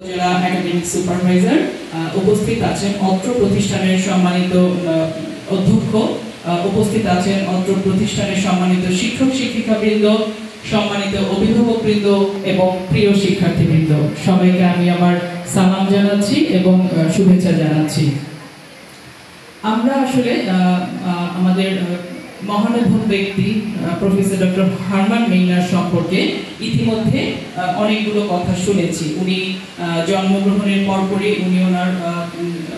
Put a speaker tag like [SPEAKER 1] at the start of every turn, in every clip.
[SPEAKER 1] জেলা academic supervisor উপস্থিত আছেন অত্র প্রতিষ্ঠানের সম্মানিত অধ্যক্ষ, উপস্থিত আছেন অত্র প্রতিষ্ঠানের সম্মানিত শিক্ষক শিক্ষিকাবৃন্দ, সম্মানিত অভিভাবকবৃন্দ এবং প্রিয় শিক্ষার্থীবৃন্দ, সবাইকে আমি আমার সালাম জানাচ্ছি এবং শুভেচ্ছা জানাচ্ছি। আমরা আসলে আমাদের মহানুভব ব্যক্তি প্রফেসর ডক্টর হারমান মেইনার সম্পর্কে ইতিমধ্যে অনেকগুলো কথা শুনেছি। উনি জন্মগ্রহণের পরপরই উনি ওনার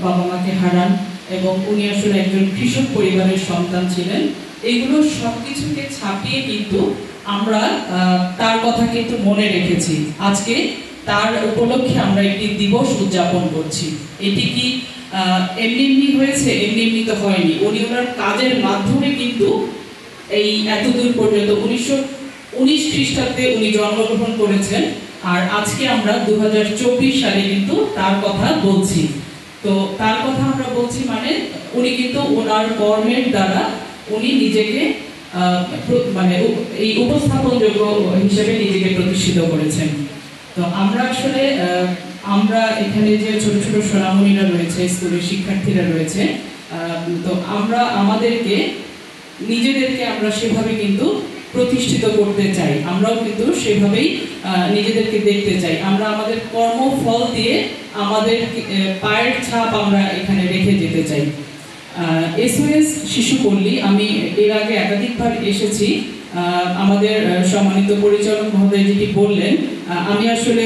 [SPEAKER 1] বাবা মাকে হারান এবং উনি আসলে একজন কৃষক পরিবারের সন্তান ছিলেন। এগুলো সবকিছুকে ছাপিয়ে কিন্তু আমরা তার কথা কিন্তু মনে রেখেছি। আজকে তার উপলক্ষে আমরা একটি দিবস উদযাপন করছি। এটি কি এমনি এমনি হয়েছে? এমনি এমনি তো হয়নি। উনি ওনার কাজের মাধ্যমে কিন্তু এই এতদূর পর্যন্ত 1919 খ্রিস্টাব্দে উনি জন্মগ্রহণ করেছেন, আর আজকে আমরা 2024 সালে কিন্তু তার কথা বলছি। তো তার কথা আমরা বলছি মানে উনি কিন্তু ওনার কর্মের দ্বারা উনি নিজেকে মানে এই উপস্থাপনযোগ্য হিসেবে নিজেকে প্রতিষ্ঠিত করেছেন। তো আমরা আসলে আমরা এখানে যে ছোট ছোট সোনামণিরা রয়েছে, স্কুলের শিক্ষার্থীরা রয়েছে, তো আমরা আমাদেরকে নিজেদেরকে আমরা সেভাবে কিন্তু প্রতিষ্ঠিত করতে চাই। আমরাও কিন্তু সেভাবেই নিজেদেরকে দেখতে চাই। আমরা আমাদের কর্মফল দিয়ে আমাদের পায়ের ছাপ আমরা এখানে রেখে যেতে চাই। এসওএস শিশুপল্লী, আমি এর আগে একাধিকবার এসেছি। আমাদের সম্মানিত পরিচালক মহোদয় যেটি বললেন, আমি আসলে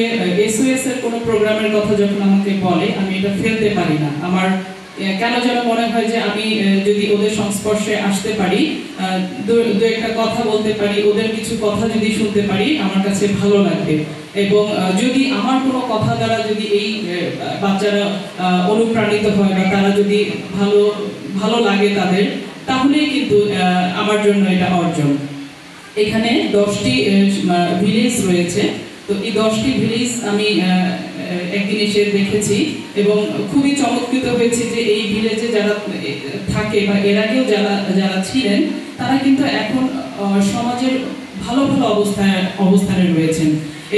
[SPEAKER 1] এসওএস এর কোনো প্রোগ্রামের কথা যখন আমাকে বলে আমি এটা ফেলতে পারি না। আমার কেন যেন মনে হয় যে আমি যদি ওদের সংস্পর্শে আসতে পারি, দু একটা কথা বলতে পারি, ওদের কিছু কথা যদি শুনতে পারি, আমার কাছে ভালো লাগবে। এবং যদি আমার কোনো কথা দ্বারা যদি এই বাচ্চারা অনুপ্রাণিত হয় বা তারা যদি ভালো লাগে তাদের, তাহলেই কিন্তু আমার জন্য এটা অর্জন। এখানে 10টি ভিলেজ রয়েছে। তো এই 10টি ভিলেজ আমি একদিন এসে দেখেছি এবং খুবই চমৎকৃত হয়েছে যে এই ভিলেজে যারা থাকে বা এর আগেও যারা ছিলেন, তারা কিন্তু এখন সমাজের ভালো ভালো অবস্থানে রয়েছেন।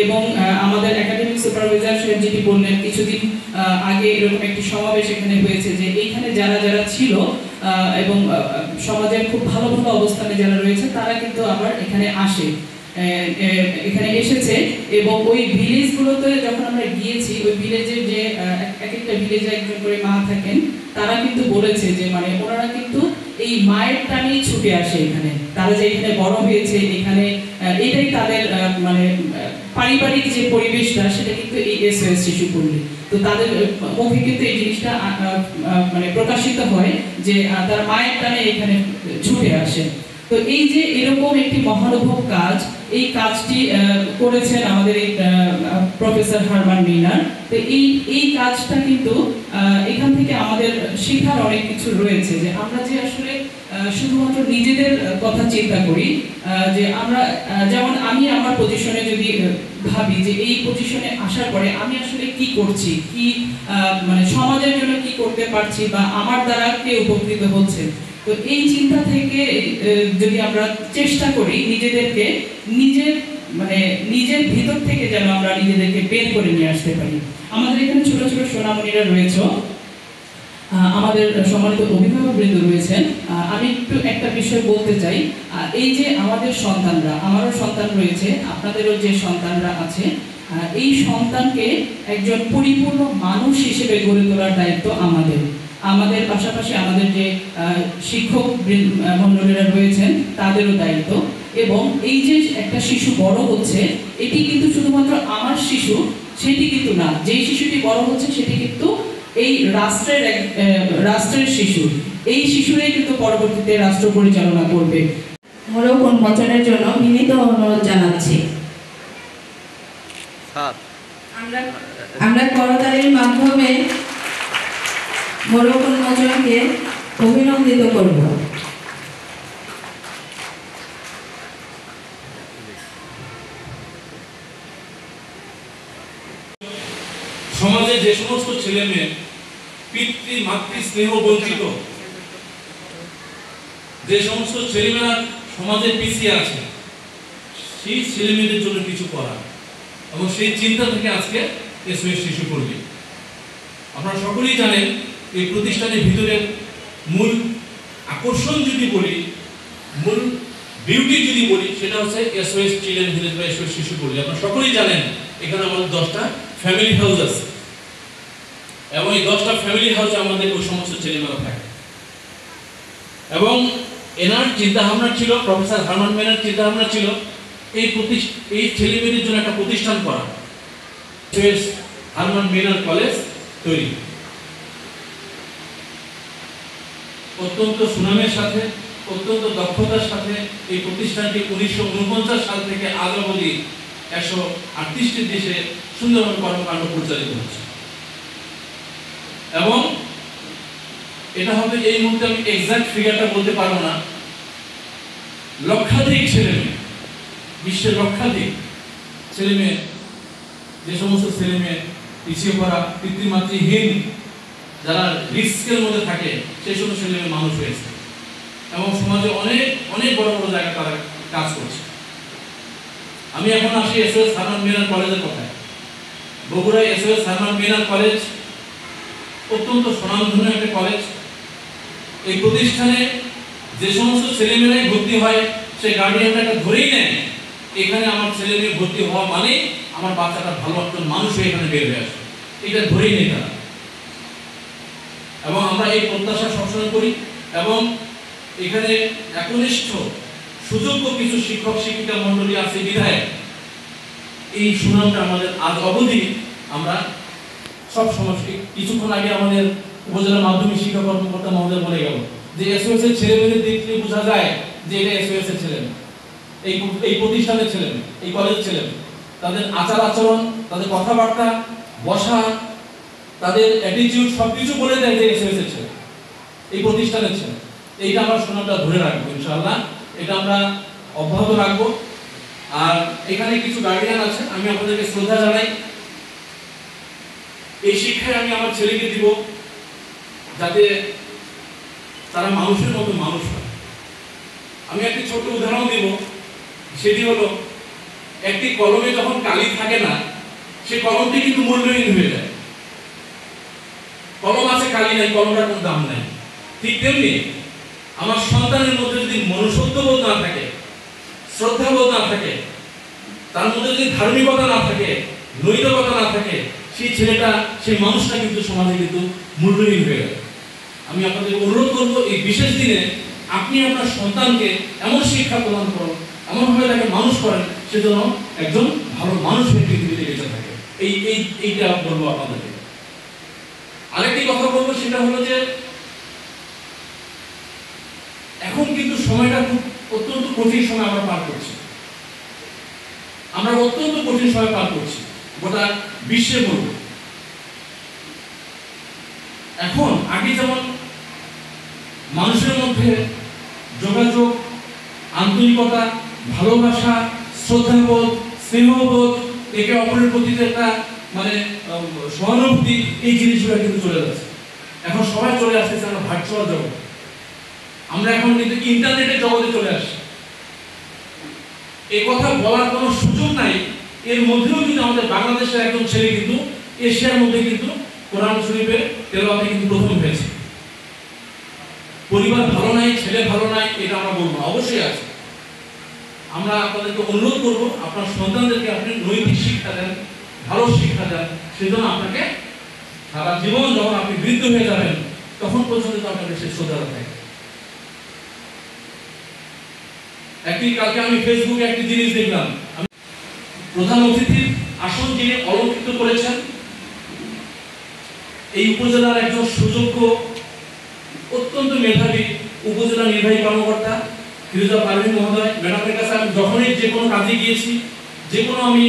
[SPEAKER 1] এবং আমাদের একাডেমিক সুপারভাইজার সাহেব যেটি বললেন, কিছুদিন আগে এরকম একটি সমাবেশ এখানে হয়েছে যে এইখানে যারা ছিল এবং সমাজের খুব ভালো ভালো অবস্থানে যারা রয়েছে, তারা কিন্তু আবার এখানে এখানে এসেছে। এবং ওই ভিলেজগুলোতে যখন আমরা গিয়েছি, ওই ভিলেজের যে এক একটা ভিলেজে একজন করে মা থাকেন, তারা কিন্তু বলেছে যে মানে ওনারা কিন্তু এই মায়ের টানেই ছুটে আসে এখানে। তারা যে এখানে বড় হয়েছে, এখানে এটাই তাদের মানে পারিবারিক যে পরিবেশটা, সেটা কিন্তু এই এসওএস শিশুপল্লী। তো তাদের মুখে কিন্তু এই জিনিসটা মানে প্রকাশিত হয় যে তার মায়ের টানে এখানে ছুটে আসে। তো এই যে এরকম একটি মহানুভব কাজ, এই কাজটি করেছেন আমাদের এই প্রফেসর হারমান মেইনার। তো এই কাজটা কিন্তু এখান থেকে আমাদের শেখার অনেক কিছু রয়েছে, যে আমরা যে আসলে শুধুমাত্র নিজেদের কথা চিন্তা করি, যে আমরা যেমন আমি আমার পজিশনে যদি ভাবি যে এই পজিশনে আসার পরে আমি আসলে কি করছি, কি মানে সমাজের জন্য কি করতে পারছি বা আমার দ্বারা কে উপকৃত হচ্ছে। তো এই চিন্তা থেকে যদি আমরা চেষ্টা করি নিজেদেরকে নিজের ভিতর থেকে যেন আমরা নিজেদেরকে বের করে নিয়ে আসতে পারি। আমাদের এখানে ছোট ছোট সোনামণিরা রয়েছে, আমাদের সম্মানিত অভিভাবকবৃন্দ রয়েছেন। আমি একটু একটা বিষয় বলতে চাই। এই যে আমাদের সন্তানরা, আমারও সন্তান রয়েছে, আপনাদেরও যে সন্তানরা আছে, এই সন্তানকে একজন পরিপূর্ণ মানুষ হিসেবে গড়ে তোলার দায়িত্ব আমাদের পাশাপাশি আমাদের যে শিক্ষক মণ্ডলীরা রয়েছেন তাদেরও দায়িত্ব। এবং এই যে একটা শিশু বড় হচ্ছে, এটি কিন্তু শুধুমাত্র আমার শিশু সেটি কিন্তু না, যেই শিশুটি বড় হচ্ছে সেটি কিন্তু এই রাষ্ট্রের শিশু। এই শিশুরাই কিন্তু পরবর্তীতে রাষ্ট্র পরিচালনা করবে।
[SPEAKER 2] মোরক উন্মোচনের জন্য বিনীত অনুরোধ জানাচ্ছি। আমরা করতালির মাধ্যমে মোরক উন্মোচনকে অভিনন্দিত করব।
[SPEAKER 3] সমাজে যে সমস্ত ছেলে মেয়ে পিতৃ মাতৃ স্নেহ বঞ্চিত, যে সমস্ত ছেলেমেয়েরা সমাজে পিছিয়ে আছে, সেই ছেলে মেয়েদের জন্য কিছু করা, এবং সেই চিন্তা থেকে আজকে এসওএস শিশু পল্লী। আপনারা সকলেই জানেন এই প্রতিষ্ঠানের ভিতরে মূল আকর্ষণ যদি বলি, মূল বিউটি যদি বলি, সেটা হচ্ছে এসওএস চিলড্রেন ভিলেজ বা এসওএস শিশু পল্লী। আপনারা সকলেই জানেন এখানে আমাদের 10টা ফ্যামিলি হাউস আছে এবং এই 10টা ফ্যামিলি হাউসে আমাদের ওই সমস্ত ছেলেমেয়েরা থাকে। এবং এনার চিন্তাভাবনা ছিল, প্রফেসর হারমান মেনার চিন্তাভাবনা ছিল এই ছেলেমেয়েদের জন্য একটা প্রতিষ্ঠান করা, এসওএস হারমান মেনার কলেজ তৈরি। অত্যন্ত সুনামের সাথে, অত্যন্ত দক্ষতার সাথে এই প্রতিষ্ঠানটি 1949 সাল থেকে আজ অবধি 138টি দেশে সুন্দরভাবে কর্মকাণ্ড পরিচালিত হচ্ছে। এবং এটা হবে, এই মুহূর্তে আমি এক্সাক্ট ফিগারটা বলতে পারবো না, লক্ষাধিক ছেলেমেয়ে, বিশ্বের লক্ষাধিক ছেলেমেয়ে, যে সমস্ত ছেলেমেয়ে পিছিয়ে পড়া, পিতৃমাতৃহীন, যারা রিস্কের মধ্যে থাকে, সেই সমস্ত ছেলেমেয়ে মানুষ হয়েছে এবং সমাজে অনেক অনেক বড় বড় জায়গায় তারা কাজ করছে। আমি এখন আসি এসওএস হারমান মেনার কলেজের কথায়। বগুড়ায় এসওএস হারমান মেনার কলেজ অত্যন্ত স্বনামধন্য একটা কলেজ। এই প্রতিষ্ঠানে যে সমস্ত ছেলেমেয়েরাই ভর্তি হয়, সেই গার্ডিয়ানরা এটা ধরেই নেয় এখানে আমার ছেলে মেয়ে ভর্তি হওয়া মানে আমার বাচ্চাটা ভালো একজন মানুষ হয়ে এখানে বের হয়ে আসে, এটা ধরেই নেই তারা। এবং আমরা এই প্রত্যাশা সবসময় করি এবং এখানে একনিষ্ঠ সুযোগ্য কিছু শিক্ষক শিক্ষিকা মন্ডলী আছে বিধায় এই সুনামটা আমাদের আজ অবধি আমরা সব সময়। কিছুক্ষণ আগে আমাদের উপজেলা মাধ্যমিক শিক্ষা কর্মকর্তা মহোদয় বলে গেল যে এসওএস এর ছেলেমেয়েদের দেখলে বোঝা যায় যে এটা এসওএস এর ছেলে, এই প্রতিষ্ঠানের ছেলে, এই কলেজের ছেলে। তাদের আচার আচরণ, তাদের কথাবার্তা, বসা, তাদের অ্যাটিটিউড সবকিছু বলে দেয় যে এসওএস এর ছেলে, এই প্রতিষ্ঠানের ছেলে। এইটা আমরা সুনামটা ধরে রাখবো ইনশাআল্লাহ, এটা আমরা অব্যাহত রাখবো। আর এখানে কিছু গার্ডিয়ান আছে, আমি আপনাদেরকে শ্রদ্ধা জানাই। এই শিক্ষায় আমি আমার ছেলেকে দিব যাতে তারা মানুষের মতো মানুষ হয়। আমি একটি ছোট উদাহরণ দিব, সেটি হলো একটি কলমে যখন কালি থাকে না, সেই কলমটি কিন্তু মূল্যহীন হয়ে যায়। কলম আছে, কালি নাই, কলমটার কোনো দাম নাই। ঠিক তেমনি আমার সন্তানের মধ্যে যদি মনুষ্যত্ববোধ না থাকে, শ্রদ্ধাবোধ না থাকে, তার মধ্যে যদি ধার্মিকতা না থাকে, নৈতিকতা না থাকে, সেই ছেলেটা, সেই মানুষটা কিন্তু সমাজে কিন্তু মূল্যহীন হয়ে যায়। আমি আপনাদের অনুরোধ করব এই বিশেষ দিনে আপনি আপনার সন্তানকে এমন শিক্ষা প্রদান করুন, এমনভাবে তাকে মানুষ করেন, সেজন্য একজন ভালো মানুষ হয়ে পৃথিবীতে বেঁচে থাকে। এইটা বলবো আপনাদেরকে। আরেকটি কথা বলবো, সেটা হলো যে এখন কিন্তু সময়টা খুব অত্যন্ত কঠিন সময় আমরা পার করছি। আমরা অত্যন্ত কঠিন সময় পার করছি, গোটা বিশ্বে বলবো। এখন আগে যেমন মানুষের মধ্যে যোগাযোগ, আন্তরিকতা, ভালোবাসা, শ্রদ্ধাবোধ, স্নেহবোধ, একে অপরের প্রতি একটা মানে সহানুভূতি, এই জিনিসগুলো কিন্তু চলে যাচ্ছে। এখন সবাই চলে আসতেছে আমরা ভার্চুয়াল জগৎ, আমরা এখন কিন্তু ইন্টারনেটের জগতে চলে আসছি। এই কথা বলার কোনো সুযোগ নাই। এর মধ্যেও কিন্তু আমাদের বাংলাদেশের একজন ছেলে কিন্তু এশিয়ার মধ্যে কিন্তু কোরআন শরীফের তেলাওয়াতে কিন্তু প্রথম হয়েছে। পরিবার ভালো নাই, ছেলে ভালো নাই, এটা আমরা বলবো, অবশ্যই আছে। আমরা আপনাদেরকে অনুরোধ করব, আপনার সন্তানদেরকে আপনি নৈতিক শিক্ষা দেন, ভালো শিক্ষা দেন। সেজন্য আপনাকে সারা জীবন যখন আপনি বৃদ্ধ হয়ে যাবেন, তখন পর্যন্ত আপনাকে সে শ্রদ্ধা থাকে। কালকে আমি ফেসবুকে একটি জিনিস দেখলাম, প্রধান অতিথির আসন যিনি অলঙ্কৃত করেছেন, এই উপজেলার একজন সুযোগ্য, অত্যন্ত মেধাবী উপজেলা নির্বাহী কর্মকর্তা ফিরোজা পারভীন মহোদয়। ম্যাডামের কাছে আমি যখনই যে কোনো কাজে গিয়েছি, যে কোনো আমি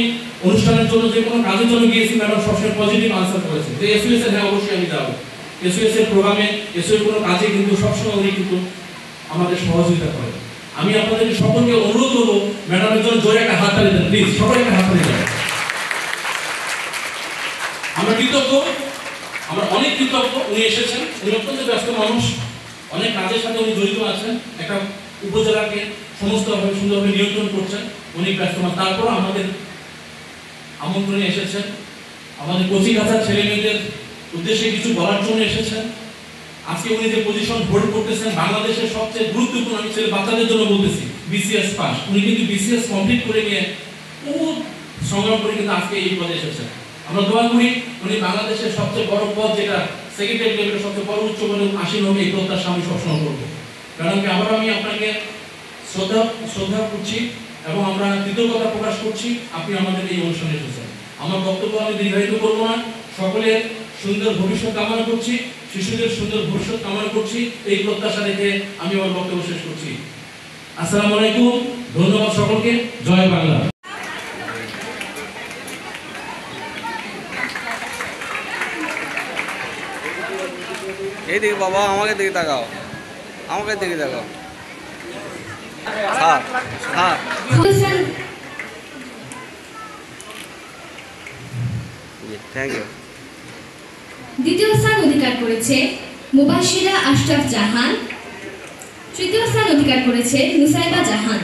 [SPEAKER 3] অনুষ্ঠানের জন্য, যে কোনো কাজের জন্য গিয়েছি, ম্যাডাম সবসময় পজিটিভ আনসার করেছে যে এসওএস এর, হ্যাঁ অবশ্যই আমি যাবো। এসওএস এর প্রোগ্রামে, এসওএস কোনো কাজে কিন্তু সবসময় উনি কিন্তু আমাদের সহযোগিতা করেন। আমি আপনাদেরকে সকলকে অনুরোধ করবো, ম্যাডামের জন্য জোরে একটা হাত তালি দেন প্লিজ, সবাই একটা হাত তালি দেন। আমরা কৃতজ্ঞ, আমরা অনেক কৃতজ্ঞ। উনি এসেছেন, উনি অত্যন্ত ব্যস্ত মানুষ, অনেক কাজের সাথে উনি জড়িত আছেন, একটা উপজেলাকে সমস্তভাবে সুন্দরভাবে নিয়ন্ত্রণ করছেন, উনি ব্যস্ত মানুষ। তারপর আমাদের আমন্ত্রণে এসেছেন। আমাদের কচিকাঁচার ছেলে মেয়েদের উদ্দেশ্যে কিছু বলার জন্য এসেছেন। আজকে উনি যে পজিশন হোল্ড করতেছেন বাংলাদেশের সবচেয়ে গুরুত্বপূর্ণ, আমি ছেলে বাচ্চাদের জন্য বলতেছি, বিসিএস পাস। উনি কিন্তু বিসিএস কমপ্লিট করে নিয়ে খুব সংগ্রাম করে কিন্তু আজকে এই পদে এসেছেন। আমরা দোয়া করি উনি বাংলাদেশের সবচেয়ে বড় পদ, যেটা সেক্রেটারি লেভেলের সবচেয়ে বড় উচ্চ পদে আসীন হবে, এই প্রত্যাশা আমি সবসময় করবো। কারণ আবার আমি আপনাকে শ্রদ্ধা করছি এবং আমরা কৃতজ্ঞতা প্রকাশ করছি আপনি আমাদের এই অনুষ্ঠানে এসেছেন। আমার বক্তব্য আমি দীর্ঘায়িত করবো না। সকলের সুন্দর ভবিষ্যৎ কামনা করছি, শিশুদের সুন্দর ভবিষ্যৎ কামনা করছি, এই প্রত্যাশা রেখে আমি আমার বক্তব্য শেষ করছি। আসসালামু আলাইকুম, ধন্যবাদ সকলকে। জয় বাংলা।
[SPEAKER 4] এই দিকে বাবা, আমাকে দিকে তাকাও, আমাকে দিকে তাকাও। হ্যাঁ হ্যাঁ, থ্যাংক ইউ।
[SPEAKER 5] দ্বিতীয় স্থান অধিকার করেছে মুবাশিরা আশরাফ জাহান। তৃতীয় স্থান অধিকার করেছে নুসাইবা জাহান।